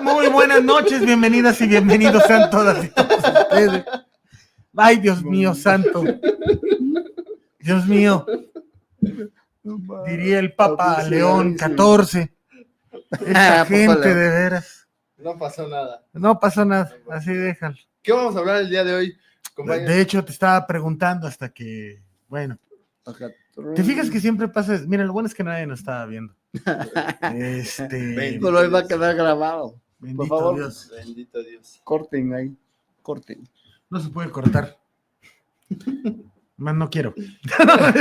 Muy buenas noches, bienvenidas y bienvenidos sean todas y todos ustedes. Ay, Dios mío, santo. Dios mío. Diría el Papa León XIV. Esta gente, de veras. No pasó nada. No pasó nada, así déjalo. ¿Qué vamos a hablar el día de hoy, compañero? De hecho, te estaba preguntando hasta que, bueno. ¿Te fijas que siempre pasa? Mira, lo bueno es que nadie nos estaba viendo. Pero hoy va a quedar grabado. Bendito Por favor, Dios. Bendito Dios. Corten ahí. Corten. No se puede cortar. Más no quiero. Ay,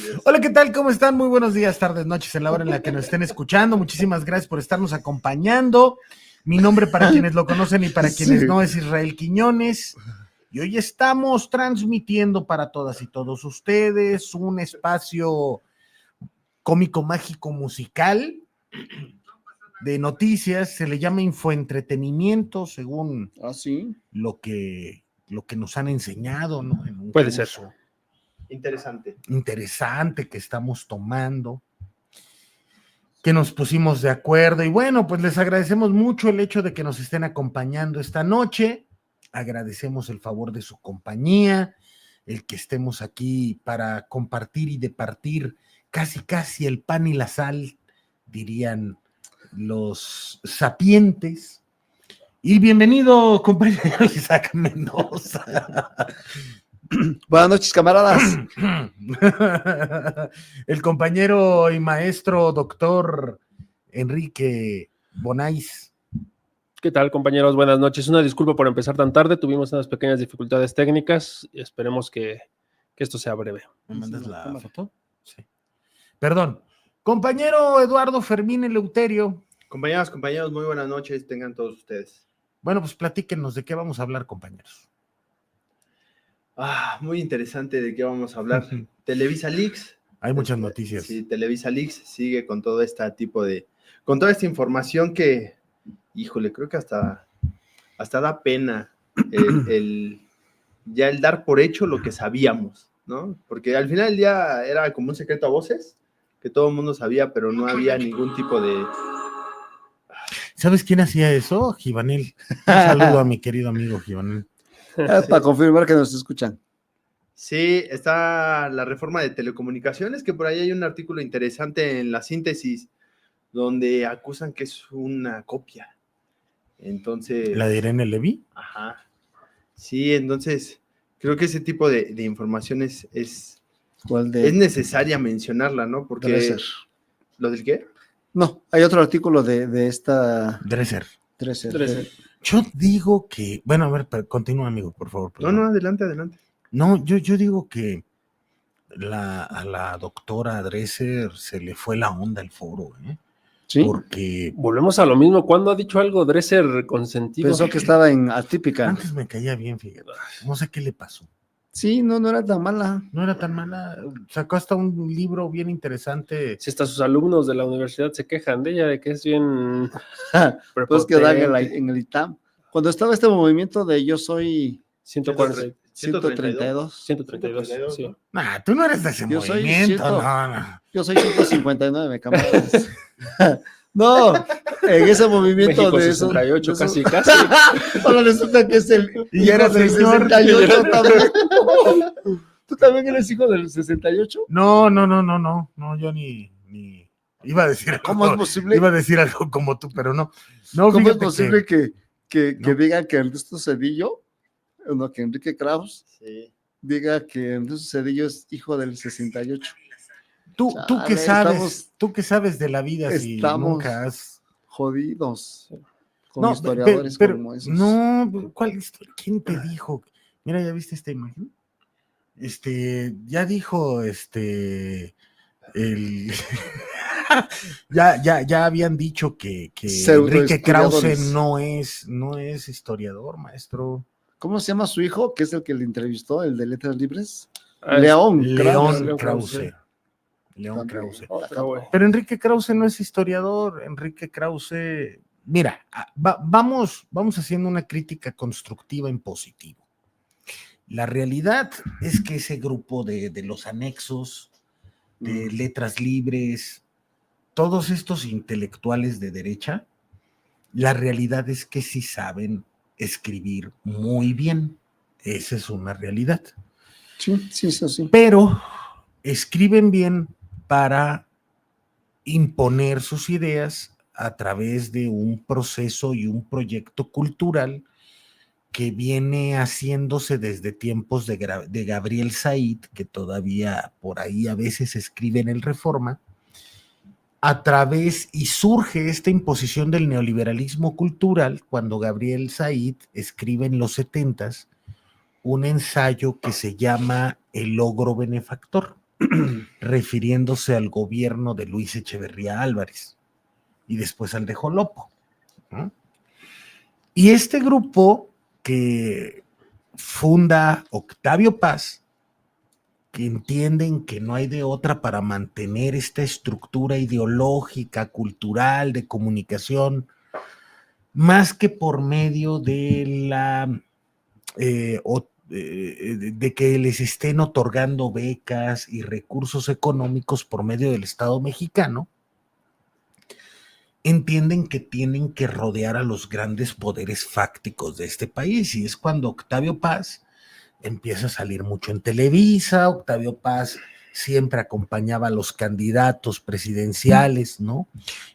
Dios. Hola, ¿qué tal? ¿Cómo están? Muy buenos días, tardes, noches, en la hora en la que nos estén escuchando. Muchísimas gracias por estarnos acompañando. Mi nombre, para quienes lo conocen y para quienes no, es Israel Quiñones. Y hoy estamos transmitiendo para todas y todos ustedes un espacio cómico, mágico, musical de noticias. Se le llama infoentretenimiento, según lo que nos han enseñado, ¿no? En un Puede ser. Interesante que estamos tomando, que nos pusimos de acuerdo. Y bueno, pues les agradecemos mucho el hecho de que nos estén acompañando esta noche. Agradecemos el favor de su compañía, el que estemos aquí para compartir y departir casi el pan y la sal, dirían los sapientes. Y bienvenido, compañero Isaac Mendoza. Buenas noches, camaradas. El compañero y maestro doctor Enrique Bonais. ¿Qué tal, compañeros? Buenas noches. Una disculpa por empezar tan tarde. Tuvimos unas pequeñas dificultades técnicas y esperemos que esto sea breve. ¿Me mandas la foto? Sí. Perdón. Compañero Eduardo Fermín Eleuterio. Compañeros, muy buenas noches, tengan todos ustedes. Bueno, pues platíquenos de qué vamos a hablar, compañeros. Muy interesante de qué vamos a hablar. Televisa Leaks. Hay muchas noticias. Sí, Televisa Leaks sigue con todo este tipo de, con toda esta información que, híjole, creo que hasta da pena el dar por hecho lo que sabíamos, ¿no? Porque al final del día era como un secreto a voces, que todo el mundo sabía, pero no había ningún tipo de... ¿Sabes quién hacía eso? Givanel. Un saludo a mi querido amigo Givanel. Para confirmar que nos escuchan. Sí, está la reforma de telecomunicaciones, que por ahí hay un artículo interesante en la síntesis, donde acusan que es una copia. Entonces... ¿La de Irene Levy? Ajá. Sí, entonces creo que ese tipo de información es necesaria mencionarla, ¿no? Porque... Dresser. ¿Lo del qué? No, hay otro artículo de esta... Dresser. Dresser. Yo digo que... Bueno, a ver, continúa, amigo, por favor. Perdón. No, adelante. No, yo digo que a la doctora Dresser se le fue la onda al foro, ¿eh? Sí. Porque... Volvemos a lo mismo. ¿Cuándo ha dicho algo Dresser consentido? Pensó que estaba en atípica. Antes me caía bien, fíjate. No sé qué le pasó. Sí, no era tan mala. No era tan mala. Sacó hasta un libro bien interesante. Si hasta sus alumnos de la universidad se quejan de ella, de que es bien... Pues que dan en el ITAM. Cuando estaba este movimiento de yo soy... 132. 132, sí. Nah, tú no eres de ese movimiento, no. Yo soy 159, camaradas. No, en ese movimiento México de 68, eso, casi. Ahora resulta que es el Y era del señor. 68 también. ¿Tú también eres hijo del 68? No, yo ni iba a decir algo. ¿Cómo es posible? Iba a decir algo como tú, pero no. ¿Cómo es posible que digan que Ernesto Zedillo, no, que Enrique Krause, diga que Ernesto Zedillo es hijo del 68? Tú que sabes de la vida si nunca has... jodidos con historiadores como esos. No, ¿cuál historia? ¿Quién te dijo? Mira, ¿ya viste esta imagen? Ya dijo, ya habían dicho que Enrique Krause no es historiador, maestro. ¿Cómo se llama su hijo? Que es el que le entrevistó, el de Letras Libres. León Krause. Pero Enrique Krause no es historiador. Enrique Krause, mira, vamos haciendo una crítica constructiva en positivo. La realidad es que ese grupo de los anexos, de Letras Libres, todos estos intelectuales de derecha, La realidad es que sí saben escribir muy bien. Esa es una realidad. Sí, eso sí. Pero escriben bien para imponer sus ideas a través de un proceso y un proyecto cultural que viene haciéndose desde tiempos de Gabriel Said, que todavía por ahí a veces escribe en el Reforma, a través, y surge esta imposición del neoliberalismo cultural cuando Gabriel Said escribe en los 70s un ensayo que se llama El logro benefactor, refiriéndose al gobierno de Luis Echeverría Álvarez y después al de Jolopo, ¿no? Y este grupo que funda Octavio Paz, que entienden que no hay de otra para mantener esta estructura ideológica, cultural, de comunicación, más que por medio de la de que les estén otorgando becas y recursos económicos por medio del Estado mexicano, entienden que tienen que rodear a los grandes poderes fácticos de este país, y es cuando Octavio Paz empieza a salir mucho en Televisa. Octavio Paz siempre acompañaba a los candidatos presidenciales, ¿no?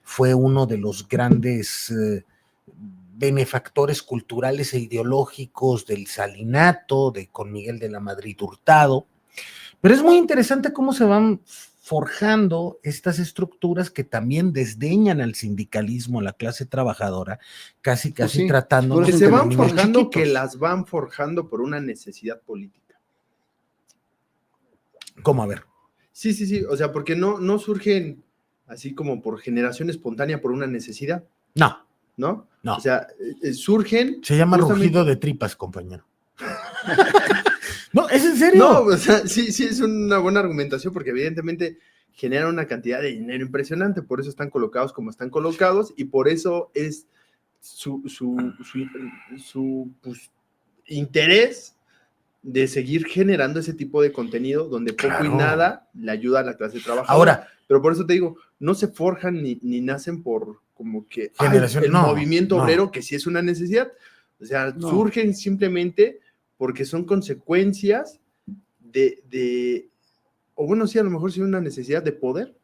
Fue uno de los grandes benefactores culturales e ideológicos del Salinato, con Miguel de la Madrid Hurtado. Pero es muy interesante cómo se van forjando estas estructuras que también desdeñan al sindicalismo, a la clase trabajadora, casi sí, tratando que se van niños forjando, chiquitos. que las van forjando por una necesidad política. ¿Cómo? A ver. Sí, o sea, porque no surgen así como por generación espontánea por una necesidad. No. O sea, surgen... Se llama rugido de tripas, compañero. No, ¿es en serio? No, o sea, sí, es una buena argumentación porque evidentemente generan una cantidad de dinero impresionante, por eso están colocados como están colocados y por eso es su pues, interés de seguir generando ese tipo de contenido donde poco y nada le ayuda a la clase trabajadora. Ahora, pero por eso te digo, no se forjan ni nacen por como que el no, movimiento obrero, que sí es una necesidad. O sea, surgen simplemente porque son consecuencias o bueno, sí, a lo mejor sí una necesidad de poder.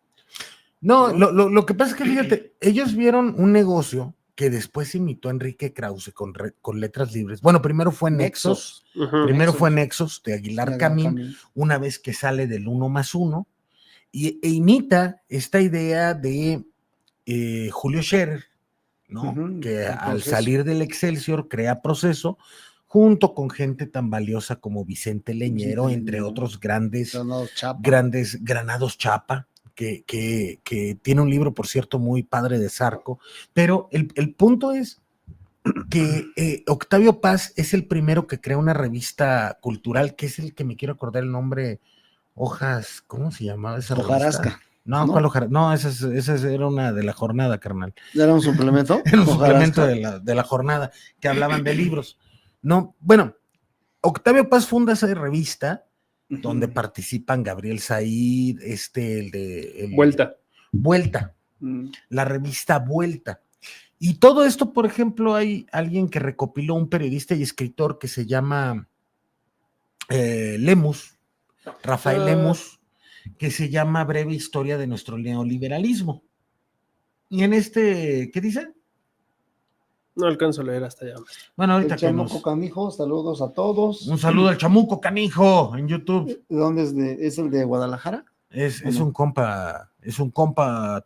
No, lo que pasa es que, fíjate, ellos vieron un negocio que después imitó a Enrique Krause con Letras Libres. Bueno, primero fue Nexos. Fue Nexos de Aguilar Camín, una vez que sale del 1+1, e imita esta idea de Julio Scherer, ¿no? Que al salir del Excelsior crea Proceso, junto con gente tan valiosa como Vicente Leñero, entre otros grandes Granados Chapa, que tiene un libro, por cierto, muy padre de Zarco. Pero el punto es que Octavio Paz es el primero que crea una revista cultural, que es el que me quiero acordar el nombre, Hojas, ¿cómo se llamaba esa Hojarasca. revista? No, ¿cuál Hojarasca? No, esa era una de la jornada, carnal. ¿Era un suplemento? Era un suplemento de la jornada, que hablaban de libros. No, bueno, Octavio Paz funda esa revista donde participan Gabriel Said, Vuelta, la revista Vuelta. Y todo esto, por ejemplo, hay alguien que recopiló, un periodista y escritor que se llama Lemus, Rafael Lemus, que se llama Breve Historia de nuestro neoliberalismo. Y en ¿qué dice? No alcanzo a leer hasta allá. Bueno, ahorita el Chamuco Canijo, saludos a todos. Un saludo al Chamuco Canijo en YouTube. ¿De dónde es? ¿Es el de Guadalajara? Es un compa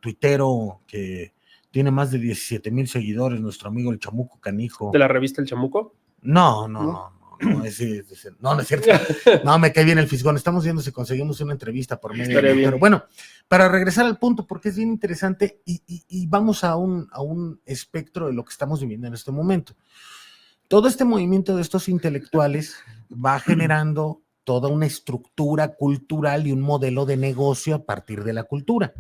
tuitero que tiene más de 17,000 seguidores, nuestro amigo el Chamuco Canijo. ¿De la revista El Chamuco? No, es cierto. No, me cae bien el fisgón. Estamos viendo si conseguimos una entrevista por medio. Pero bueno, para regresar al punto, porque es bien interesante y vamos a un espectro de lo que estamos viviendo en este momento. Todo este movimiento de estos intelectuales va generando toda una estructura cultural y un modelo de negocio a partir de la cultura,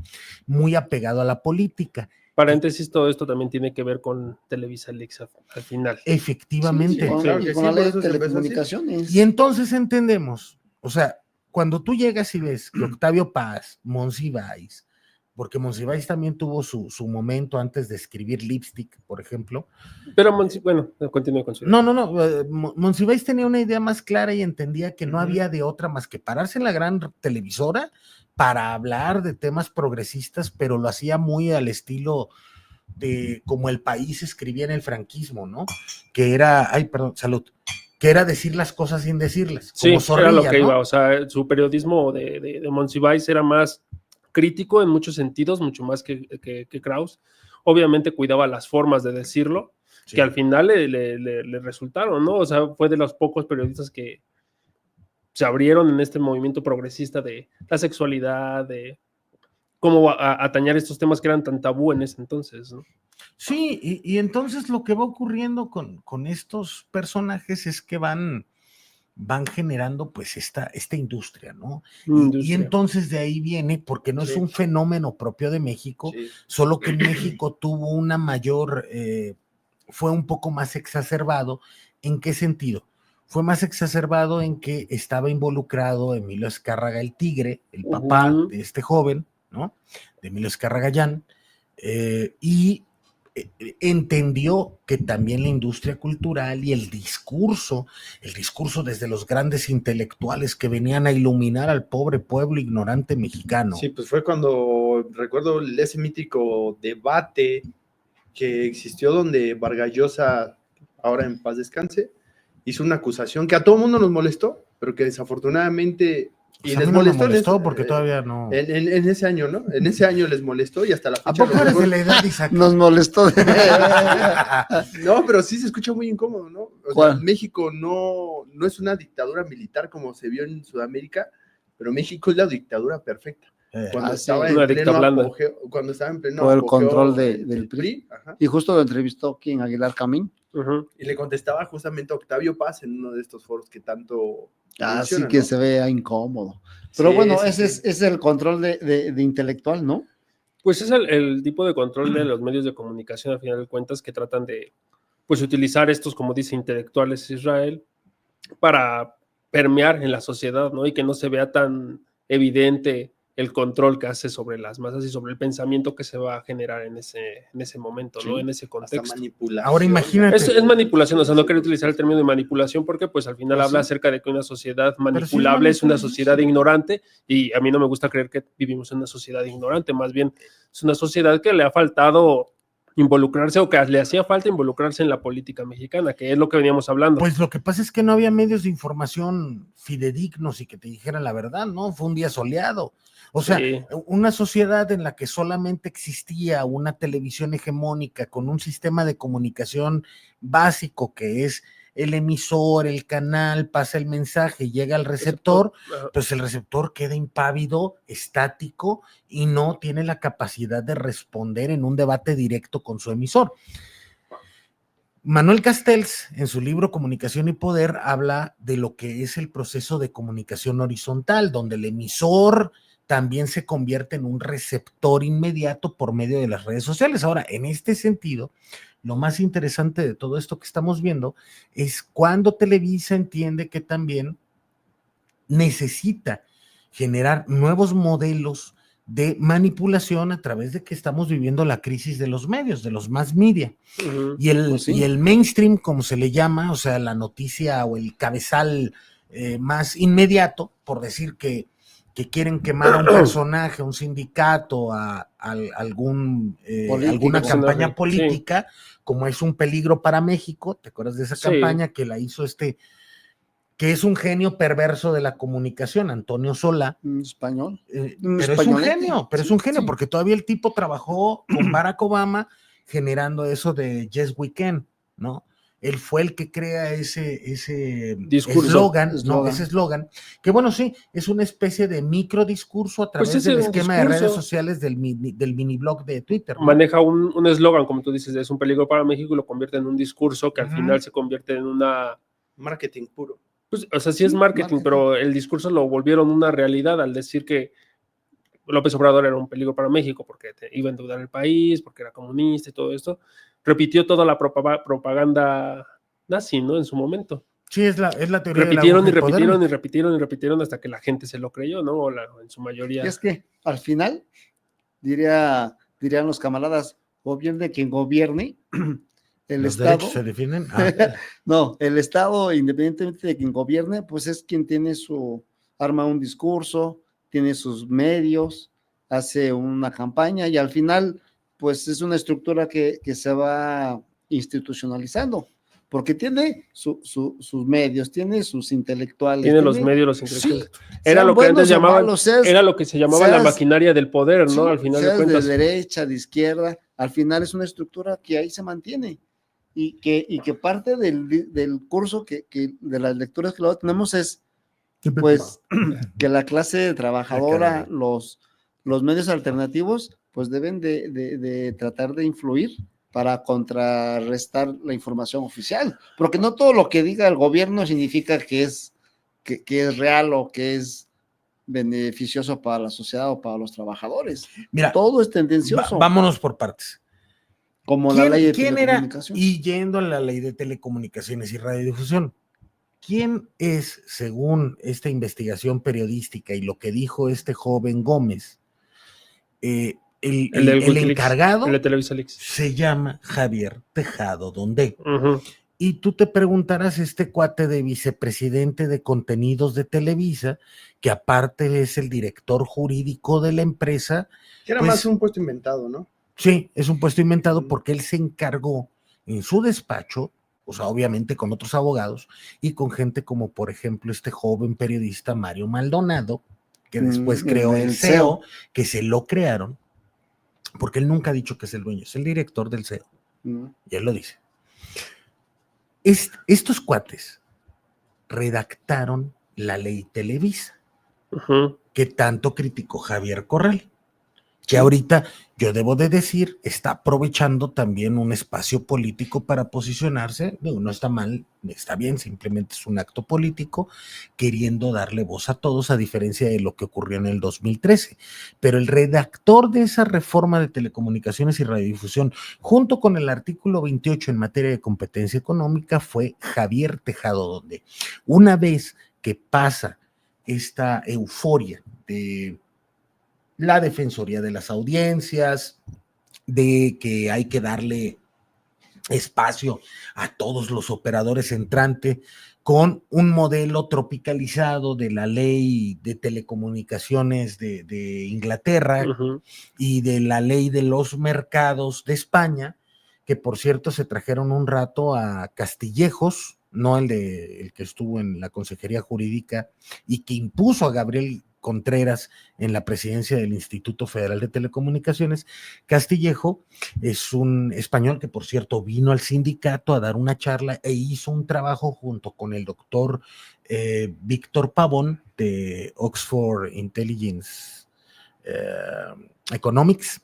muy apegado a la política. Paréntesis, todo esto también tiene que ver con Televisa Leaks al final. Efectivamente. Con la ley de telecomunicaciones. Y entonces entendemos, o sea, cuando tú llegas y ves que Octavio Paz, Monsiváis, porque Monsiváis también tuvo su momento antes de escribir Lipstick, por ejemplo. Pero, bueno, continúe con su... No, Monsiváis tenía una idea más clara y entendía que no había de otra más que pararse en la gran televisora para hablar de temas progresistas, pero lo hacía muy al estilo de como El País escribía en el franquismo, ¿no? Que era, salud, que era decir las cosas sin decirlas. Como sí, Zorrilla, era lo que ¿no? iba, o sea, su periodismo de Monsiváis era más crítico en muchos sentidos, mucho más que Krauss. Obviamente cuidaba las formas de decirlo, sí, que al final le resultaron, ¿no? O sea, fue de los pocos periodistas que se abrieron en este movimiento progresista de la sexualidad, de cómo atañar estos temas que eran tan tabú en ese entonces, ¿no? Sí, y entonces lo que va ocurriendo con estos personajes es que van generando pues esta industria, ¿no? Y entonces de ahí viene, porque no es un fenómeno propio de México, solo que en México tuvo una mayor, fue un poco más exacerbado. ¿En qué sentido? Fue más exacerbado en que estaba involucrado Emilio Azcárraga el Tigre, el papá de este joven, ¿no? De Emilio Azcárraga Gallán, y entendió que también la industria cultural y el discurso desde los grandes intelectuales que venían a iluminar al pobre pueblo ignorante mexicano. Sí, pues fue cuando recuerdo ese mítico debate que existió donde Vargas Llosa, ahora en paz descanse, hizo una acusación que a todo el mundo nos molestó, pero que desafortunadamente... Y les molestó porque todavía no. En ese año, ¿no? En ese año les molestó y hasta la fecha. ¿A poco eres de la edad, Isaac? Nos molestó. No, pero sí se escucha muy incómodo, ¿no? O sea, México no es una dictadura militar como se vio en Sudamérica, pero México es la dictadura perfecta. Cuando estaba en pleno apogeo, por el control del PRI. Y justo lo entrevistó quien, Aguilar Camín. Y le contestaba justamente a Octavio Paz en uno de estos foros que tanto... Así que, ¿no? Se vea incómodo. Pero sí, bueno, ese es el control de intelectual, ¿no? Pues es el tipo de control de los medios de comunicación, al final de cuentas, que tratan de pues utilizar estos, como dice, intelectuales de Israel, para permear en la sociedad, ¿no? Y que no se vea tan evidente el control que hace sobre las masas y sobre el pensamiento que se va a generar en ese momento, sí, ¿no? En ese contexto. Ahora imagínate. Es manipulación, o sea, no quiero utilizar el término de manipulación porque pues al final habla acerca de que una sociedad manipulable es una sociedad ignorante, y a mí no me gusta creer que vivimos en una sociedad ignorante, más bien es una sociedad que le ha faltado involucrarse, o que le hacía falta involucrarse en la política mexicana, que es lo que veníamos hablando. Pues lo que pasa es que no había medios de información fidedignos y que te dijeran la verdad, ¿no? Fue un día soleado. O sea, sí, una sociedad en la que solamente existía una televisión hegemónica con un sistema de comunicación básico que es el emisor, el canal, pasa el mensaje, llega al receptor, pues el receptor queda impávido, estático y no tiene la capacidad de responder en un debate directo con su emisor. Manuel Castells, en su libro Comunicación y Poder, habla de lo que es el proceso de comunicación horizontal, donde el emisor también se convierte en un receptor inmediato por medio de las redes sociales. Ahora, en este sentido, lo más interesante de todo esto que estamos viendo es cuando Televisa entiende que también necesita generar nuevos modelos de manipulación a través de que estamos viviendo la crisis de los medios, de los mass media. Y el mainstream, como se le llama, o sea, la noticia o el cabezal más inmediato, por decir que quieren quemar a un personaje, a un sindicato, a alguna campaña política, sí, como es Un Peligro para México. ¿Te acuerdas de esa campaña que la hizo que es un genio perverso de la comunicación, Antonio Solá? Español. Pero es un genio, porque todavía el tipo trabajó con Barack Obama generando eso de Yes We Can, ¿no? Él fue el que crea ese eslogan, ese eslogan, que bueno, sí, es una especie de microdiscurso a través del esquema de redes sociales del mini blog de Twitter, ¿no? Maneja un eslogan, como tú dices, es un peligro para México, y lo convierte en un discurso que al final se convierte en una... marketing puro. Pues, o sea, sí es marketing, pero el discurso lo volvieron una realidad al decir que López Obrador era un peligro para México porque iba a endeudar el país, porque era comunista y todo esto. Repitió toda la propaganda nazi, ¿no? En su momento. Sí, es la teoría. Repitieron hasta que la gente se lo creyó, ¿no? En su mayoría. Y es que al final dirían los camaradas, gobierne quien gobierne, el ¿Los Estado, derechos se definen? no, el Estado, independientemente de quien gobierne, pues es quien tiene arma un discurso, tiene sus medios, hace una campaña y al final, pues es una estructura que se va institucionalizando, porque tiene sus medios, tiene sus intelectuales. Tiene los medios, los intelectuales. Sí, Era lo que antes llamaban, era lo que se llamaba la seas, maquinaria del poder, ¿no? Sí, Al final de seas cuentas. de derecha, de izquierda, al final es una estructura que ahí se mantiene. Y que parte del curso de las lecturas que luego tenemos es, pues, que la clase trabajadora, los medios alternativos, pues deben de tratar de influir para contrarrestar la información oficial, porque no todo lo que diga el gobierno significa que es real o que es beneficioso para la sociedad o para los trabajadores. Mira, todo es tendencioso. Vámonos por partes. Como la ley de telecomunicaciones. Y yendo a la ley de telecomunicaciones y radiodifusión, ¿quién es, según esta investigación periodística y lo que dijo este joven Gómez, el encargado? El de Televisa Leaks. Se llama Javier Tejado Donde. Uh-huh. Y tú te preguntarás, este cuate de vicepresidente de contenidos de Televisa, que aparte es el director jurídico de la empresa. Que era más un puesto inventado, ¿no? Sí, es un puesto inventado porque él se encargó en su despacho, o sea, obviamente con otros abogados y con gente como, por ejemplo, este joven periodista Mario Maldonado, que después creó el CEO, que se lo crearon, porque él nunca ha dicho que es el dueño, es el director del CEO. Y él lo dice. Estos cuates redactaron la ley Televisa, que tanto criticó Javier Corral, que ahorita, yo debo de decir, está aprovechando también un espacio político para posicionarse. No está mal, está bien, simplemente es un acto político, queriendo darle voz a todos, a diferencia de lo que ocurrió en el 2013. Pero el redactor de esa reforma de telecomunicaciones y radiodifusión, junto con el artículo 28 en materia de competencia económica, fue Javier Tejado Donde. Una vez que pasa esta euforia de la Defensoría de las Audiencias, de que hay que darle espacio a todos los operadores entrantes con un modelo tropicalizado de la ley de telecomunicaciones de Inglaterra y de la ley de los mercados de España, que por cierto se trajeron un rato a Castillejos, no el que estuvo en la Consejería Jurídica y que impuso a Gabriel Contreras en la presidencia del Instituto Federal de Telecomunicaciones. Castillejo es un español que, por cierto, vino al sindicato a dar una charla e hizo un trabajo junto con el doctor Víctor Pavón de Oxford Intelligence Economics.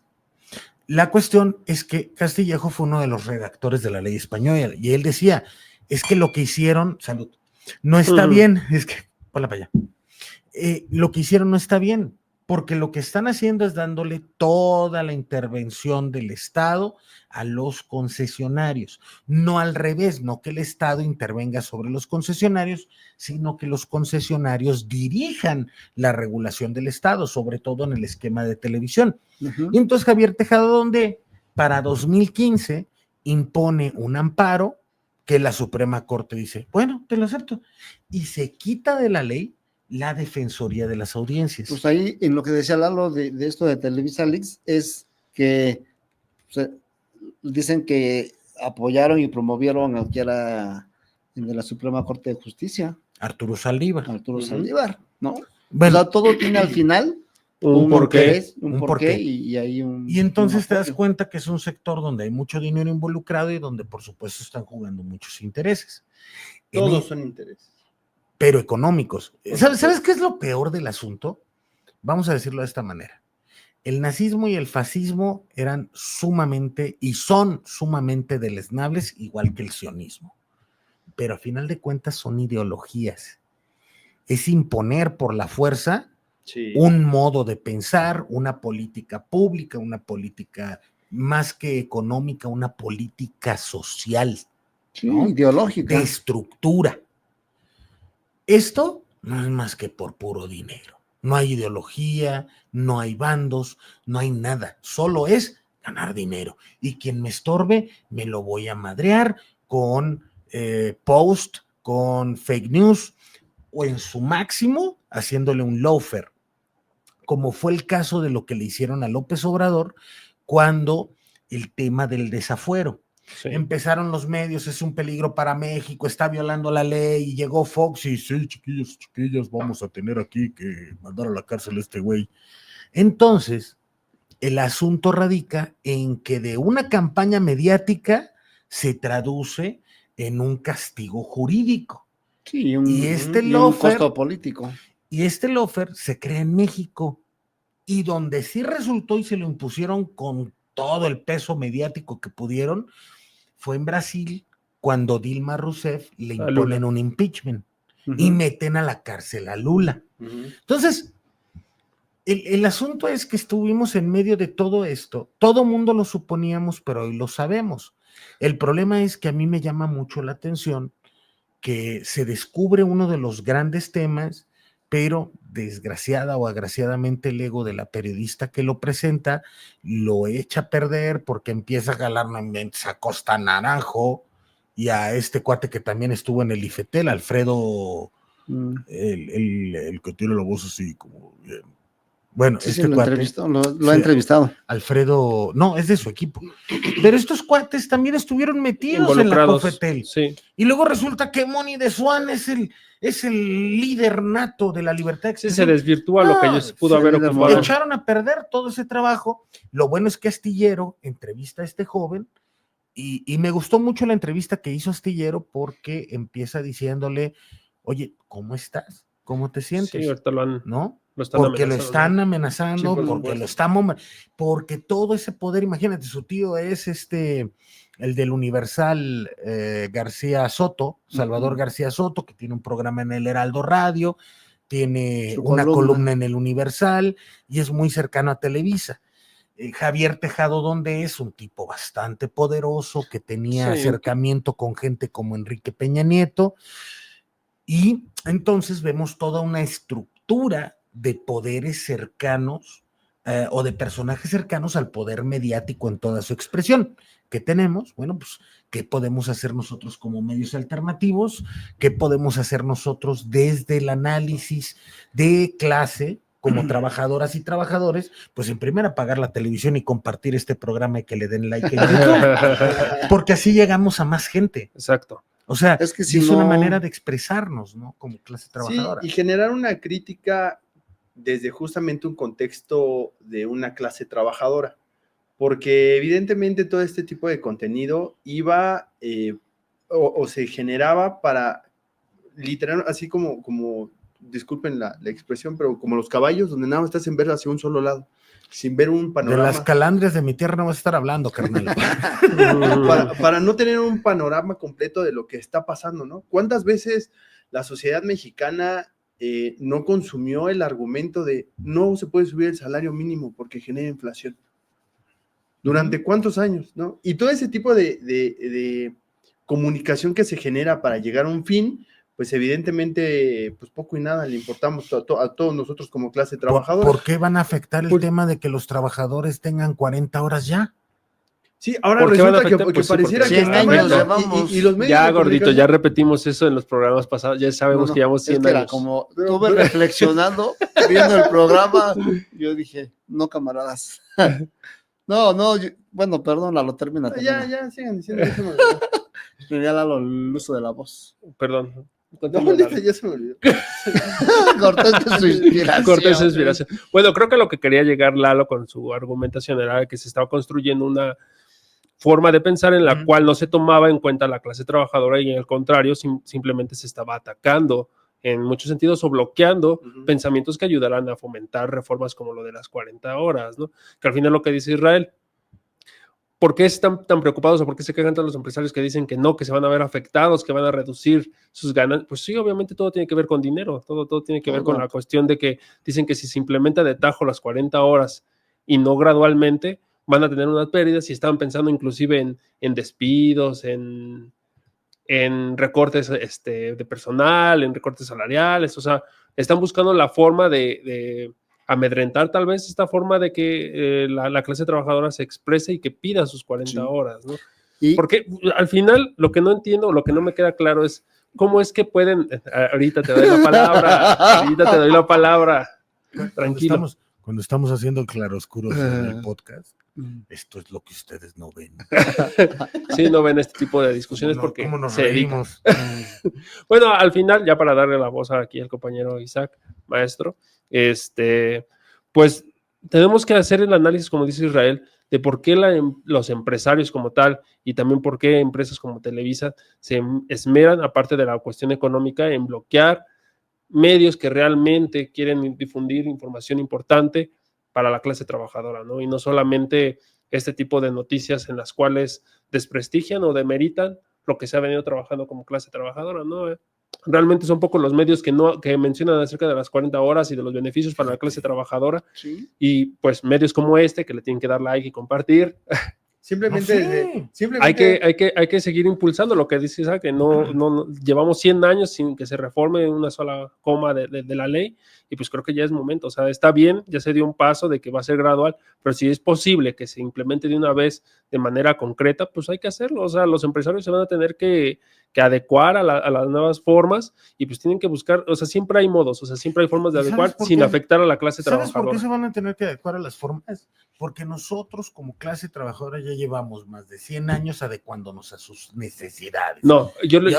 La cuestión es que Castillejo fue uno de los redactores de la ley española y él decía, es que lo que hicieron, salud, no está bien, es que, ponla para allá. Lo que hicieron no está bien, porque lo que están haciendo es dándole toda la intervención del Estado a los concesionarios, no al revés, no que el Estado intervenga sobre los concesionarios, sino que los concesionarios dirijan la regulación del Estado, sobre todo en el esquema de televisión. Y entonces Javier Tejado Donde, para 2015, impone un amparo que la Suprema Corte dice, bueno, te lo acepto, y se quita de la ley la Defensoría de las Audiencias. Pues ahí, en lo que decía Lalo de esto de Televisa Leaks, es que dicen que apoyaron y promovieron al que era el de la Suprema Corte de Justicia. Arturo Saldívar, ¿no? Bueno, o sea, todo tiene al final un porqué y hay un... Y entonces te das cuenta que es un sector donde hay mucho dinero involucrado y donde, por supuesto, están jugando muchos intereses. Todos son intereses. Pero económicos. ¿Sabes qué es lo peor del asunto? Vamos a decirlo de esta manera. El nazismo y el fascismo eran sumamente y son sumamente deleznables, igual que el sionismo. Pero a final de cuentas son ideologías. Es imponer por la fuerza un modo de pensar, una política pública, una política más que económica, una política social, ¿no? Ideológica. De estructura. Esto no es más que por puro dinero. No hay ideología, no hay bandos, no hay nada. Solo es ganar dinero. Y quien me estorbe, me lo voy a madrear con post, con fake news, o en su máximo, haciéndole un loafer, como fue el caso de lo que le hicieron a López Obrador cuando el tema del desafuero. Sí. Empezaron los medios, es un peligro para México, está violando la ley, y llegó Fox y sí, chiquillos, vamos a tener aquí que mandar a la cárcel a este güey. Entonces, el asunto radica en que de una campaña mediática se traduce en un castigo jurídico. Sí, un costo político. Y este loafer se crea en México, y donde sí resultó y se lo impusieron con todo el peso mediático que pudieron, fue en Brasil, cuando Dilma Rousseff le imponen un impeachment y meten a la cárcel a Lula. Entonces, el asunto es que estuvimos en medio de todo esto, todo mundo lo suponíamos, pero hoy lo sabemos. El problema es que a mí me llama mucho la atención que se descubre uno de los grandes temas, pero desgraciada o agraciadamente el ego de la periodista que lo presenta lo echa a perder porque empieza a jalar a Costa Naranjo y a este cuate que también estuvo en el IFETEL, Alfredo, el que tiene la voz así como bien. Bueno, sí, lo cuate, lo ha entrevistado. Alfredo, no, es de su equipo. Pero estos cuates también estuvieron metidos en la COFETEL. Sí. Y luego resulta que Moni de Swan es el líder nato de la libertad de expresión. Sí, se desvirtúa lo que ellos pudo haber ocupado. Echaron a perder todo ese trabajo. Lo bueno es que Astillero entrevista a este joven, y me gustó mucho la entrevista que hizo Astillero, porque empieza diciéndole, oye, ¿cómo estás? ¿Cómo te sientes? Sí, ahorita lo han... ¿No? Porque lo están amenazando, sí, porque lo están, porque todo ese poder, imagínate, su tío es el del Universal, García Soto, Salvador García Soto, que tiene un programa en el Heraldo Radio, tiene una columna en el Universal y es muy cercano a Televisa. Javier Tejado, donde es un tipo bastante poderoso, que tenía acercamiento con gente como Enrique Peña Nieto, y entonces vemos toda una estructura de poderes cercanos o de personajes cercanos al poder mediático en toda su expresión. ¿Qué tenemos? Bueno, pues, ¿qué podemos hacer nosotros como medios alternativos? ¿Qué podemos hacer nosotros desde el análisis de clase, como trabajadoras y trabajadores? Pues en primera, apagar la televisión y compartir este programa y que le den like en YouTube, porque así llegamos a más gente. Exacto. O sea, es que es una manera de expresarnos, ¿no? Como clase trabajadora. Sí, y generar una crítica desde justamente un contexto de una clase trabajadora, porque evidentemente todo este tipo de contenido iba o se generaba para, literal, así como disculpen la expresión, pero como los caballos, donde nada más te hacen ver hacia un solo lado, sin ver un panorama. De las calandrias de mi tierra no vas a estar hablando, carnal. para no tener un panorama completo de lo que está pasando, ¿no? ¿Cuántas veces la sociedad mexicana no consumió el argumento de no se puede subir el salario mínimo porque genera inflación? ¿Durante cuántos años, no? Y todo ese tipo de comunicación que se genera para llegar a un fin, pues evidentemente, pues poco y nada le importamos a todos nosotros como clase trabajadora. ¿Por qué van a afectar el tema de que los trabajadores tengan 40 horas ya? Sí, ahora resulta que pues pareciera sí, que y los medios ya, gordito, ya repetimos eso en los programas pasados, ya sabemos que llevamos 100 años. Como estuve reflexionando, viendo el programa, yo dije, no, camaradas. Bueno, perdón, lo termina. Ya, sigan diciendo eso. Me regala el uso de la voz. Perdón. No, ya se me olvidó. Cortés su inspiración. Cortés su inspiración. Bueno, creo que lo que quería llegar Lalo con su argumentación era que se estaba construyendo una forma de pensar en la cual no se tomaba en cuenta la clase trabajadora y, en el contrario, simplemente se estaba atacando en muchos sentidos o bloqueando pensamientos que ayudaran a fomentar reformas como lo de las 40 horas, ¿no? Que al final es lo que dice Israel. ¿Por qué están tan preocupados o por qué se quejan todos los empresarios que dicen que no, que se van a ver afectados, que van a reducir sus ganancias? Pues sí, obviamente todo tiene que ver con dinero, todo tiene que ver con la cuestión de que dicen que si se implementa de tajo las 40 horas y no gradualmente, van a tener unas pérdidas y estaban pensando inclusive en despidos, en recortes de personal, en recortes salariales, o sea, están buscando la forma de amedrentar tal vez esta forma de que la clase trabajadora se exprese y que pida sus 40 horas, ¿no? Porque al final lo que no entiendo, lo que no me queda claro es cómo es que pueden, ahorita te doy la palabra, tranquilo. Cuando estamos haciendo claroscuros en el podcast, esto es lo que ustedes no ven. Sí, no ven este tipo de discusiones porque ¿Cómo nos se reímos? Bueno, al final, ya para darle la voz aquí al compañero Isaac, maestro, pues tenemos que hacer el análisis, como dice Israel, de por qué los empresarios como tal y también por qué empresas como Televisa se esmeran, aparte de la cuestión económica, en bloquear medios que realmente quieren difundir información importante para la clase trabajadora, ¿no? Y no solamente este tipo de noticias en las cuales desprestigian o demeritan lo que se ha venido trabajando como clase trabajadora, ¿no? Realmente son pocos los medios que mencionan acerca de las 40 horas y de los beneficios para la clase trabajadora. Sí. Y pues medios como este, que le tienen que dar like y compartir. Simplemente Hay que seguir impulsando lo que dice Isaac, que no llevamos 100 años sin que se reforme una sola coma de la ley, y pues creo que ya es momento. O sea, está bien, ya se dio un paso de que va a ser gradual, pero si es posible que se implemente de una vez de manera concreta, pues hay que hacerlo. O sea, los empresarios se van a tener que adecuar a las nuevas formas, y pues tienen que buscar, o sea, siempre hay modos, o sea, siempre hay formas de adecuar sin afectar a la clase trabajadora. ¿Sabes por qué se van a tener que adecuar a las formas? Porque nosotros como clase trabajadora ya llevamos más de 100 años adecuándonos a sus necesidades. No, yo le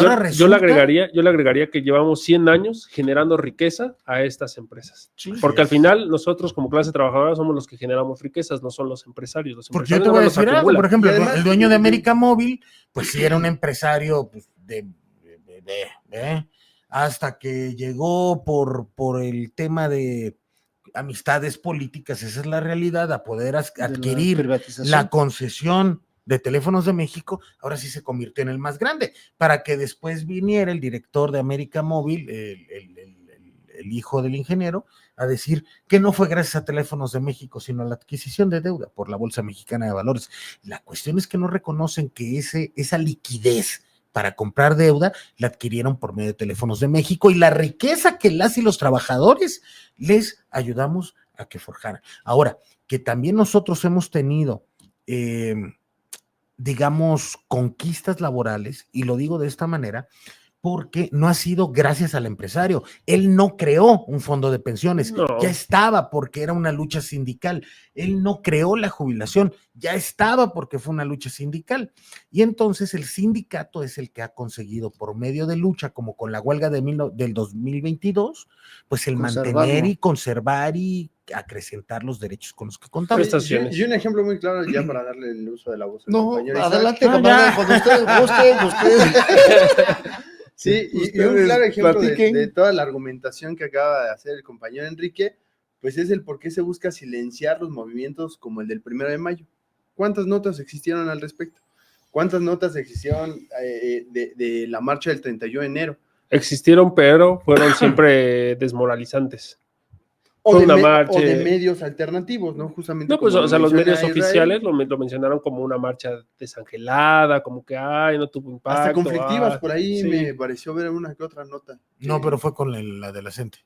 agregaría que llevamos 100 años generando riqueza a estas empresas. Sí, porque al final nosotros como clase trabajadora somos los que generamos riquezas, no son los empresarios. Los porque yo te voy a decir algo, por ejemplo, además, el dueño de América Móvil, pues sí era un empresario pues, hasta que llegó por el tema de amistades políticas, esa es la realidad, a poder adquirir la concesión de Teléfonos de México, ahora sí se convirtió en el más grande, para que después viniera el director de América Móvil, el hijo del ingeniero, a decir que no fue gracias a Teléfonos de México, sino a la adquisición de deuda por la Bolsa Mexicana de Valores. La cuestión es que no reconocen que esa liquidez para comprar deuda la adquirieron por medio de Teléfonos de México y la riqueza que las y los trabajadores les ayudamos a que forjaran. Ahora, que también nosotros hemos tenido digamos, conquistas laborales, y lo digo de esta manera, porque no ha sido gracias al empresario. Él no creó un fondo de pensiones, ya estaba porque era una lucha sindical. Él no creó la jubilación, ya estaba porque fue una lucha sindical. Y entonces el sindicato es el que ha conseguido, por medio de lucha, como con la huelga del 2022, pues el mantener y conservar y acrecentar los derechos con los que contamos. Y un ejemplo muy claro, ya para darle el uso de la voz. No, adelante, compadre, cuando ustedes gusten. Sí, y un claro ejemplo de toda la argumentación que acaba de hacer el compañero Enrique, pues es el por qué se busca silenciar los movimientos como el del 1 de mayo. ¿Cuántas notas existieron al respecto? ¿Cuántas notas existieron de la marcha del 31 de enero? Existieron, pero fueron siempre desmoralizantes. O de medios alternativos, ¿no? Justamente. No, pues, o sea, los medios oficiales lo mencionaron como una marcha desangelada, como que, no tuvo impacto. Hasta conflictivas, por ahí sí. Me pareció ver una que otra nota. No, pero fue con la de la CENTE.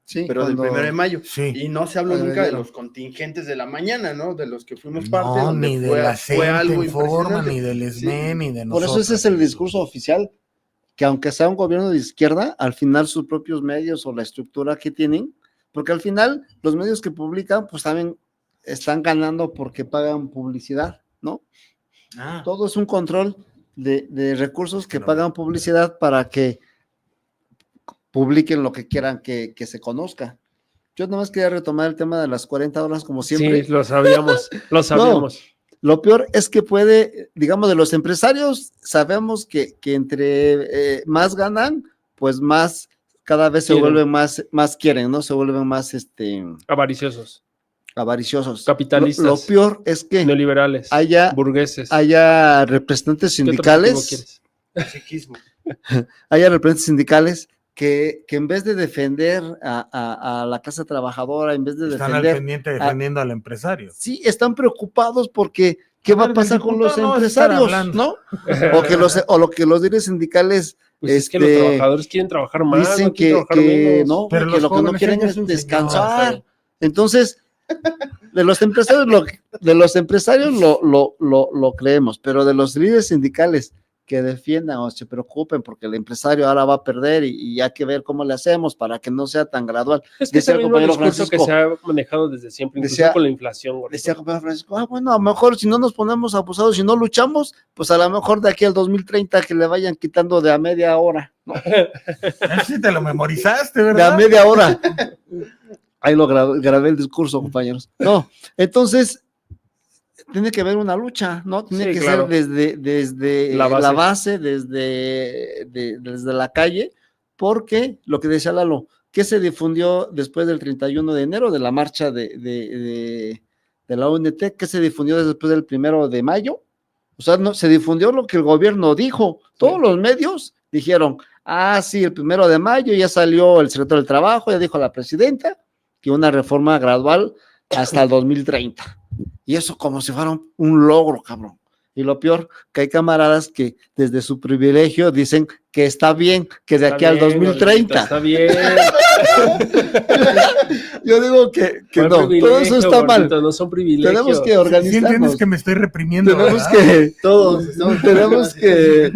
Sí, pero del 1 de mayo. Sí. Y no se habló nunca de los contingentes de la mañana, ¿no? De los que fuimos parte. No, ni de la CENTE Informa, ni del ESME, ni de nosotros. Por eso ese es el discurso oficial, que aunque sea un gobierno de izquierda, al final sus propios medios o la estructura que tienen, porque al final los medios que publican pues también están ganando porque pagan publicidad, ¿no? Todo es un control de recursos que pagan publicidad para que publiquen lo que quieran que se conozca. Yo nada más quería retomar el tema de las 40 horas como siempre. Sí, lo sabíamos. No, lo peor es que digamos, de los empresarios, sabemos que entre más ganan, pues más cada vez se vuelven más quieren, ¿no? Se vuelven más avariciosos. Capitalistas. Lo peor es que neoliberales, burgueses. Haya representantes sindicales. Haya representantes sindicales que en vez de defender a la clase trabajadora, en vez de están defender... Están al pendiente defendiendo al empresario. Sí, están preocupados porque ¿qué va a pasar con los empresarios? ¿No? O lo que los líderes sindicales Pues es que los trabajadores quieren trabajar más, dicen no quieren trabajar menos. no, pero que los lo que no jóvenes quieren siempre es es un descansar. señor. Entonces, de los empresarios lo creemos, pero de los líderes sindicales que defiendan o se preocupen porque el empresario ahora va a perder y hay que ver cómo le hacemos para que no sea tan gradual. Es que es Decía el el mismo compañero discurso que se ha manejado desde siempre, incluso decía- con la inflación. Gordito. Decía el compañero Francisco, bueno, a lo mejor si no nos ponemos abusados, si no luchamos, pues a lo mejor de aquí al 2030 que le vayan quitando de a media hora, ¿no? Sí te lo memorizaste, De a ¿verdad? media hora. Ahí lo grabé el discurso, compañeros. No, entonces tiene que haber una lucha, ¿no? Tiene Sí, que claro. ser desde La base. la base, desde la calle, porque lo que decía Lalo, que se difundió después del 31 de enero de la marcha de la UNT, que se difundió después del 1 de mayo, o sea, no, se difundió lo que el gobierno dijo, todos los medios dijeron, sí, el 1 de mayo ya salió el secretario del Trabajo, ya dijo la presidenta, que una reforma gradual hasta el 2030. Y eso como si fuera un logro, cabrón. Y lo peor, que hay camaradas que desde su privilegio dicen que está bien, que de aquí al 2030. Está bien. Yo digo que ¿Cuál no, todo eso está gordito? mal. No son privilegios. Tenemos que Sí entiendes organizarnos. que me estoy reprimiendo, Tenemos ¿verdad? que, Todos tenemos que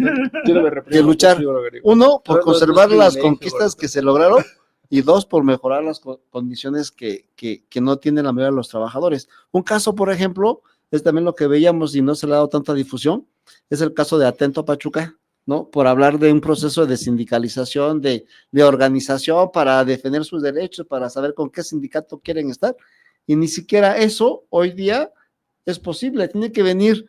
Yo no me reprimo, que luchar. yo lo agrego. Uno, por No, conservar no es las privilegio, conquistas gordito. que se lograron, y dos, por mejorar las condiciones que no tienen la mayoría de los trabajadores. Un caso, por ejemplo, es también lo que veíamos y no se le ha dado tanta difusión, es el caso de Atento Pachuca, ¿no? Por hablar de un proceso de sindicalización, de organización para defender sus derechos, para saber con qué sindicato quieren estar, y ni siquiera eso hoy día es posible. Tiene que venir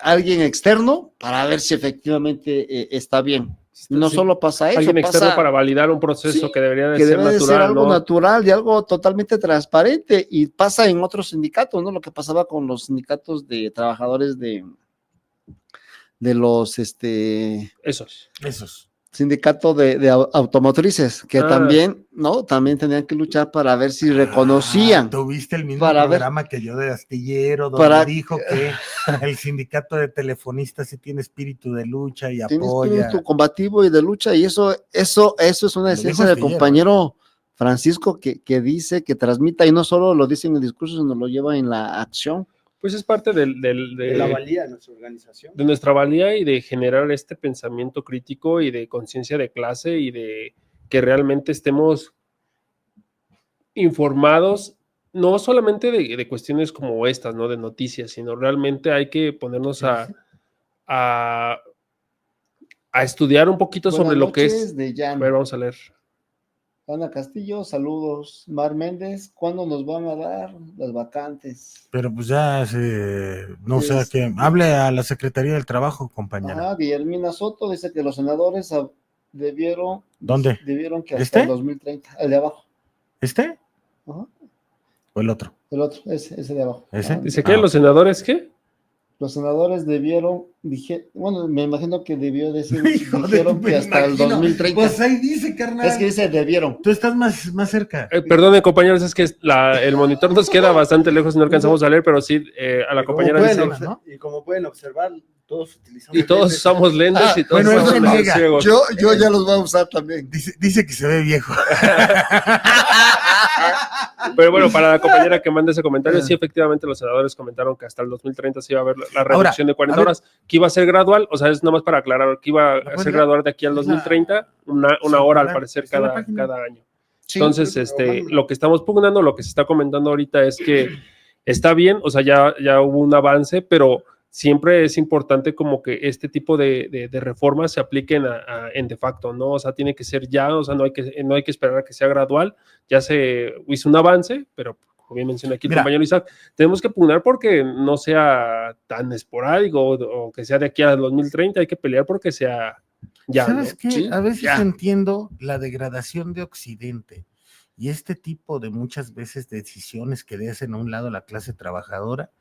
alguien externo para ver si efectivamente está bien. No Sí. solo pasa eso, Alguien externo pasa para validar un proceso sí, que debería de que ser debe de ser natural, algo ¿no? natural y algo totalmente transparente, y pasa en otros sindicatos, ¿no? Lo que pasaba con los sindicatos de trabajadores de los Esos. sindicato de automotrices, que también, ¿no? También tenían que luchar para ver si reconocían. Tuviste el mismo para ver- programa que yo de Astillero, donde para- dijo que el sindicato de telefonistas sí tiene espíritu de lucha y Tiene apoya. espíritu combativo y de lucha, y eso es una Lo esencia dijo del Astillero, compañero Francisco que dice, que transmita, y no solo lo dice en el discurso, sino lo lleva en la acción. Pues es parte de la valía de nuestra organización. de nuestra valía y de generar este pensamiento crítico y de conciencia de clase y de que realmente estemos informados, no solamente de cuestiones como estas, ¿no? De noticias, sino realmente hay que ponernos a estudiar un poquito Buenas sobre lo que noches es. de A Jan. ver, vamos a leer. Ana Castillo, saludos. Mar Méndez, ¿cuándo nos van a dar las vacantes? Pero pues ya no sé a qué. Hable a la Secretaría del Trabajo, compañera. Guillermina Soto dice que los senadores debieron ¿Dónde? Debieron que hasta ¿Este? el 2030, el de abajo. ¿Este? Ajá. ¿O el otro? El otro, ese de abajo. ¿Ese? Ajá. Dice que los senadores, ¿qué? Los senadores bueno, me imagino que debió decir, Hijo de dijeron tu, que me hasta el imagino. 2030. Pues ahí dice, carnal. Es que dice debieron. Tú estás más cerca. Perdone, compañeros, es que el monitor nos queda bastante lejos y no alcanzamos a leer, pero sí, a la compañera dice, ¿no? Y como pueden observar, todos utilizamos y todos lentes. usamos lentes y todos bueno, somos eso niega. ciegos. Yo ya los voy a usar también. Dice que se ve viejo. Pero bueno, para la compañera que manda ese comentario, sí, efectivamente los senadores comentaron que hasta el 2030 se iba a ver la reducción de 40 horas, que iba a ser gradual, o sea, es nomás para aclarar que iba a ser gradual de aquí al 2030, una hora al parecer cada año. Sí, Entonces, lo que estamos pugnando, lo que se está comentando ahorita es que está bien, o sea, ya hubo un avance, pero siempre es importante como que este tipo de reformas se apliquen en de facto, ¿no? O sea, tiene que ser ya, o sea, no hay que esperar a que sea gradual, ya se hizo un avance, pero como bien menciona aquí el compañero Isaac, tenemos que pugnar porque no sea tan esporádico o que sea de aquí al 2030, hay que pelear porque sea ya. ¿Sabes ¿no? qué? ¿Sí? A veces ya. entiendo la degradación de Occidente y este tipo de muchas veces decisiones que dejan a un lado la clase trabajadora,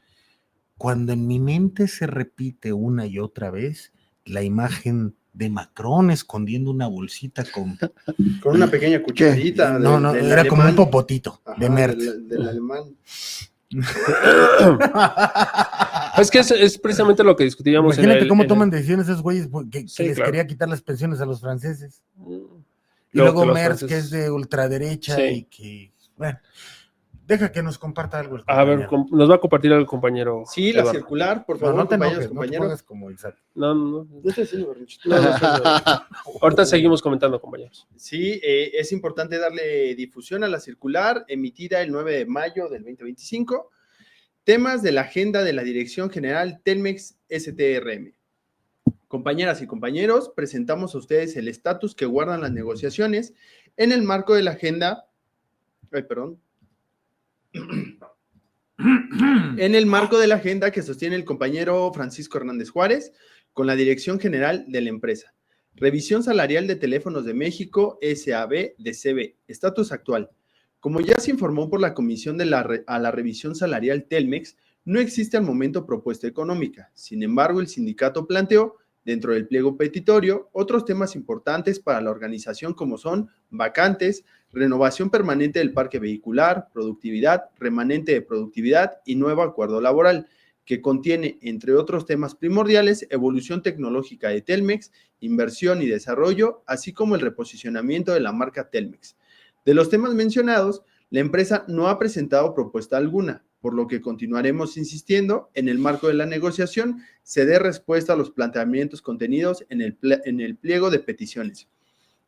cuando en mi mente se repite una y otra vez la imagen de Macron escondiendo una bolsita con una pequeña cucharita. No, era como un popotito de Merck. Del alemán. Es que es precisamente lo que discutíamos. Imagínate cómo toman decisiones esos güeyes que Sí, les claro. quería quitar las pensiones a los franceses. Y Luego luego que los Merz, franceses- que es de ultraderecha Sí. y que, bueno, deja que nos comparta algo el A ver, compañero. nos va a compartir el compañero. Sí, la Eduardo. circular, por No, favor, no te compañeros, enojes, no te compañeros. pongas como el SAT. No. Yo te enseño, Berrinche. No, ahorita seguimos comentando, compañeros. Sí, es importante darle difusión a la circular emitida el 9 de mayo del 2025. Temas de la agenda de la Dirección General Telmex STRM. Compañeras y compañeros, presentamos a ustedes el estatus que guardan las negociaciones en el marco de la agenda. En el marco de la agenda que sostiene el compañero Francisco Hernández Juárez con la Dirección General de la empresa. Revisión salarial de Teléfonos de México, SAB de CB. Estatus actual. Como ya se informó por la Comisión a la Revisión Salarial Telmex, no existe al momento propuesta económica. Sin embargo, el sindicato planteó, dentro del pliego petitorio, otros temas importantes para la organización como son vacantes, renovación permanente del parque vehicular, productividad, remanente de productividad y nuevo acuerdo laboral, que contiene, entre otros temas primordiales, evolución tecnológica de Telmex, inversión y desarrollo, así como el reposicionamiento de la marca Telmex. De los temas mencionados, la empresa no ha presentado propuesta alguna, por lo que continuaremos insistiendo en el marco de la negociación se dé respuesta a los planteamientos contenidos en el pliego de peticiones.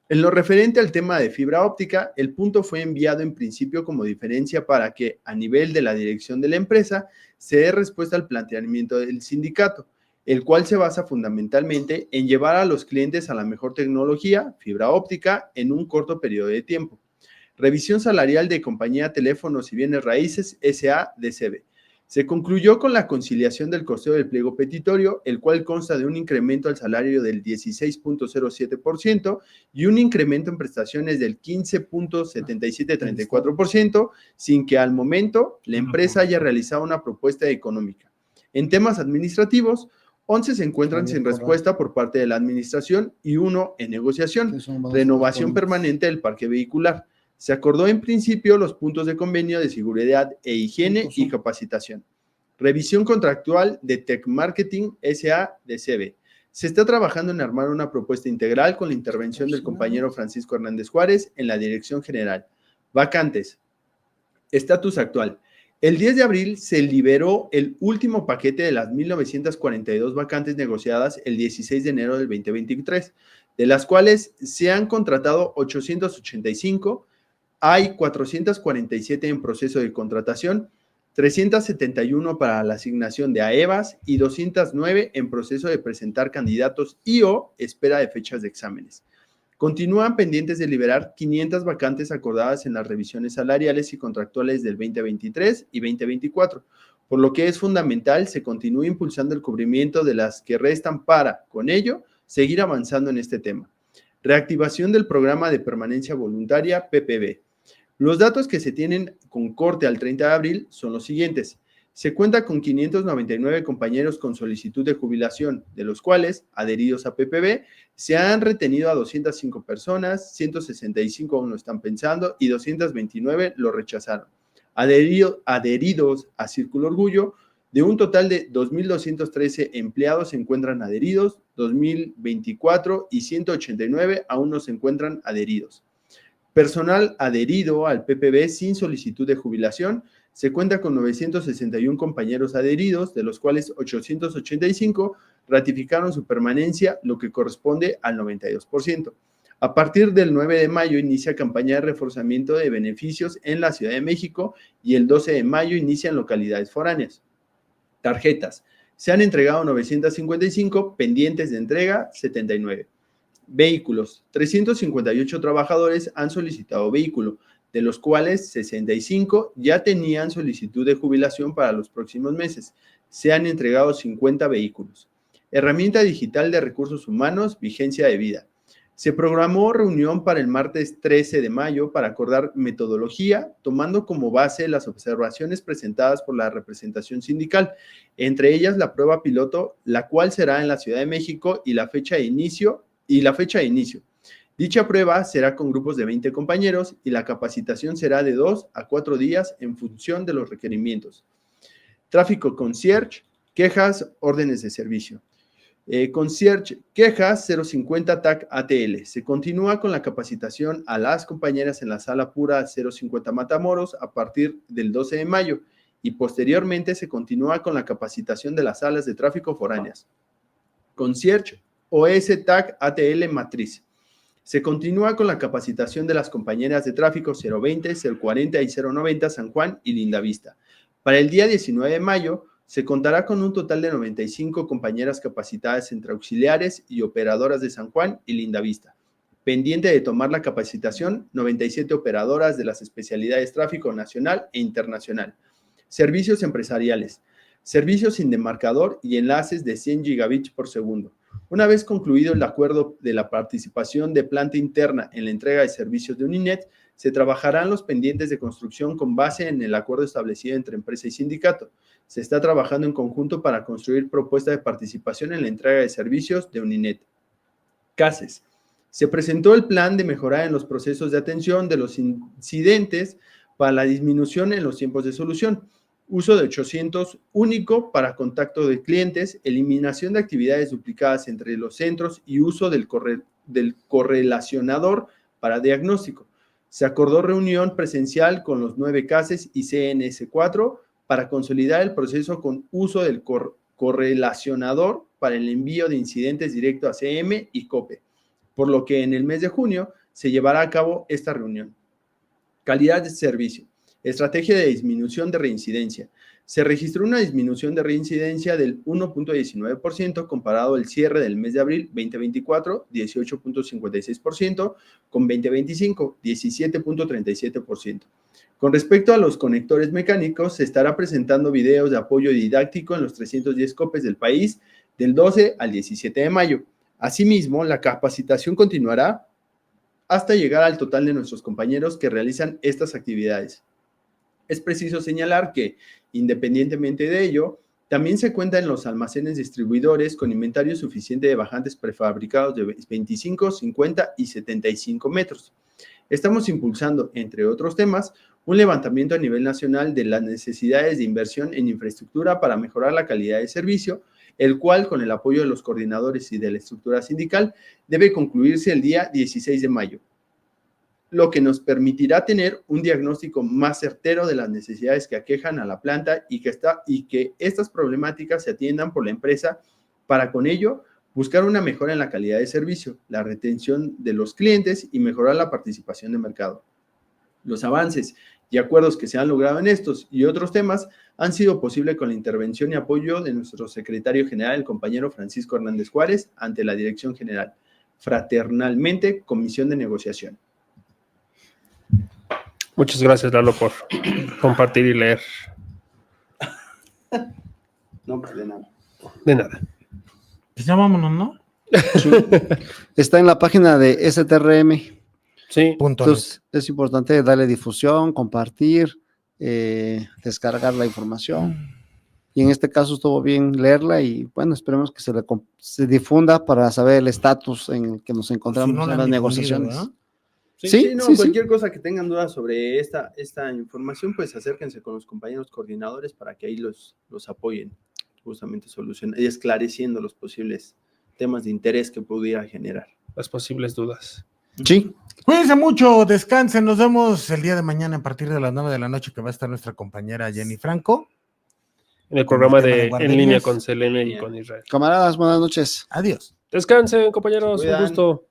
En lo referente al tema de fibra óptica, el punto fue enviado en principio como diferencia para que, a nivel de la dirección de la empresa, se dé respuesta al planteamiento del sindicato, el cual se basa fundamentalmente en llevar a los clientes a la mejor tecnología, fibra óptica, en un corto periodo de tiempo. Revisión salarial de Compañía Teléfonos y Bienes Raíces S.A.D.C.B. Se concluyó con la conciliación del costeo del pliego petitorio, el cual consta de un incremento al salario del 16.07% y un incremento en prestaciones del 15.7734%, sin que al momento la empresa haya realizado una propuesta económica. En temas administrativos, 11 se encuentran sin respuesta por parte de la administración y 1 en negociación. Renovación permanente del parque vehicular. Se acordó en principio los puntos de convenio de seguridad e higiene y capacitación. Revisión contractual de Tech Marketing S.A.D.C.B. Se está trabajando en armar una propuesta integral con la intervención del compañero Francisco Hernández Juárez en la dirección general. Vacantes. Estatus actual. El 10 de abril se liberó el último paquete de las 1.942 vacantes negociadas el 16 de enero del 2023, de las cuales se han contratado 885, hay 447 en proceso de contratación, 371 para la asignación de AEVAS y 209 en proceso de presentar candidatos y o espera de fechas de exámenes. Continúan pendientes de liberar 500 vacantes acordadas en las revisiones salariales y contractuales del 2023 y 2024, por lo que es fundamental se continúe impulsando el cubrimiento de las que restan para, con ello, seguir avanzando en este tema. Reactivación del programa de permanencia voluntaria PPV. Los datos que se tienen con corte al 30 de abril son los siguientes. Se cuenta con 599 compañeros con solicitud de jubilación, de los cuales, adheridos a PPV, se han retenido a 205 personas, 165 aún lo están pensando y 229 lo rechazaron. Adheridos a Círculo Orgullo, de un total de 2.213 empleados se encuentran adheridos, 2.024 y 189 aún no se encuentran adheridos. Personal adherido al PPV sin solicitud de jubilación, se cuenta con 961 compañeros adheridos, de los cuales 885 ratificaron su permanencia, lo que corresponde al 92%. A partir del 9 de mayo inicia campaña de reforzamiento de beneficios en la Ciudad de México y el 12 de mayo inicia en localidades foráneas. Tarjetas. Se han entregado 955, pendientes de entrega 79. Vehículos. 358 trabajadores han solicitado vehículo, de los cuales 65 ya tenían solicitud de jubilación para los próximos meses. Se han entregado 50 vehículos. Herramienta digital de recursos humanos, vigencia de vida. Se programó reunión para el martes 13 de mayo para acordar metodología, tomando como base las observaciones presentadas por la representación sindical, entre ellas la prueba piloto, la cual será en la Ciudad de México y la fecha de inicio. Dicha prueba será con grupos de 20 compañeros y la capacitación será de 2 a 4 días en función de los requerimientos. Tráfico concierge, quejas, órdenes de servicio. Concierge, quejas 050 TAC ATL. Se continúa con la capacitación a las compañeras en la sala pura 050 Matamoros a partir del 12 de mayo y posteriormente se continúa con la capacitación de las salas de tráfico foráneas. Concierge, OS TAC ATL Matriz. Se continúa con la capacitación de las compañeras de tráfico 020, 040 y 090 San Juan y Lindavista. Para el día 19 de mayo, se contará con un total de 95 compañeras capacitadas entre auxiliares y operadoras de San Juan y Lindavista. Pendiente de tomar la capacitación, 97 operadoras de las especialidades tráfico nacional e internacional. Servicios empresariales. Servicios sin demarcador y enlaces de 100 gigabits por segundo. Una vez concluido el acuerdo de la participación de planta interna en la entrega de servicios de Uninet, se trabajarán los pendientes de construcción con base en el acuerdo establecido entre empresa y sindicato. Se está trabajando en conjunto para construir propuesta de participación en la entrega de servicios de Uninet. CASES. Se presentó el plan de mejora en los procesos de atención de los incidentes para la disminución en los tiempos de solución. Uso de 800 único para contacto de clientes, eliminación de actividades duplicadas entre los centros y uso del correlacionador para diagnóstico. Se acordó reunión presencial con los 9 CASES y CNS4 para consolidar el proceso con uso del correlacionador para el envío de incidentes directo a CM y COPE, por lo que en el mes de junio se llevará a cabo esta reunión. Calidad de servicio. Estrategia de disminución de reincidencia. Se registró una disminución de reincidencia del 1.19% comparado al cierre del mes de abril 2024, 18.56%, con 2025, 17.37%. Con respecto a los conectores mecánicos, se estará presentando videos de apoyo didáctico en los 310 COPES del país del 12 al 17 de mayo. Asimismo, la capacitación continuará hasta llegar al total de nuestros compañeros que realizan estas actividades. Es preciso señalar que, independientemente de ello, también se cuenta en los almacenes distribuidores con inventario suficiente de bajantes prefabricados de 25, 50 y 75 metros. Estamos impulsando, entre otros temas, un levantamiento a nivel nacional de las necesidades de inversión en infraestructura para mejorar la calidad de servicio, el cual, con el apoyo de los coordinadores y de la estructura sindical, debe concluirse el día 16 de mayo, lo que nos permitirá tener un diagnóstico más certero de las necesidades que aquejan a la planta y que estas problemáticas se atiendan por la empresa para, con ello, buscar una mejora en la calidad de servicio, la retención de los clientes y mejorar la participación de mercado. Los avances y acuerdos que se han logrado en estos y otros temas han sido posible con la intervención y apoyo de nuestro secretario general, el compañero Francisco Hernández Juárez, ante la Dirección General. Fraternalmente, Comisión de Negociación. Muchas gracias, Lalo, por compartir y leer. No, pues de nada. De nada. Pues ya vámonos, ¿no? Sí. Está en la página de STRM. Sí. Entonces, es importante darle difusión, compartir, descargar la información. Y en este caso estuvo bien leerla y bueno, esperemos que se difunda para saber el estatus en el que nos encontramos Si no la en las han negociaciones. difundido, Sí, cualquier cosa que tengan dudas sobre esta información, pues acérquense con los compañeros coordinadores para que ahí los apoyen, justamente solucionando y esclareciendo los posibles temas de interés que pudiera generar. Las posibles dudas. Sí. Cuídense mucho, descansen, nos vemos el día de mañana a partir de las 9 de la noche que va a estar nuestra compañera Jenny Franco. En el Con programa el tema de de En guarderías. Línea con Selene y con Israel. Camaradas, buenas noches. Adiós. Descansen, compañeros. Un Cuidan. gusto.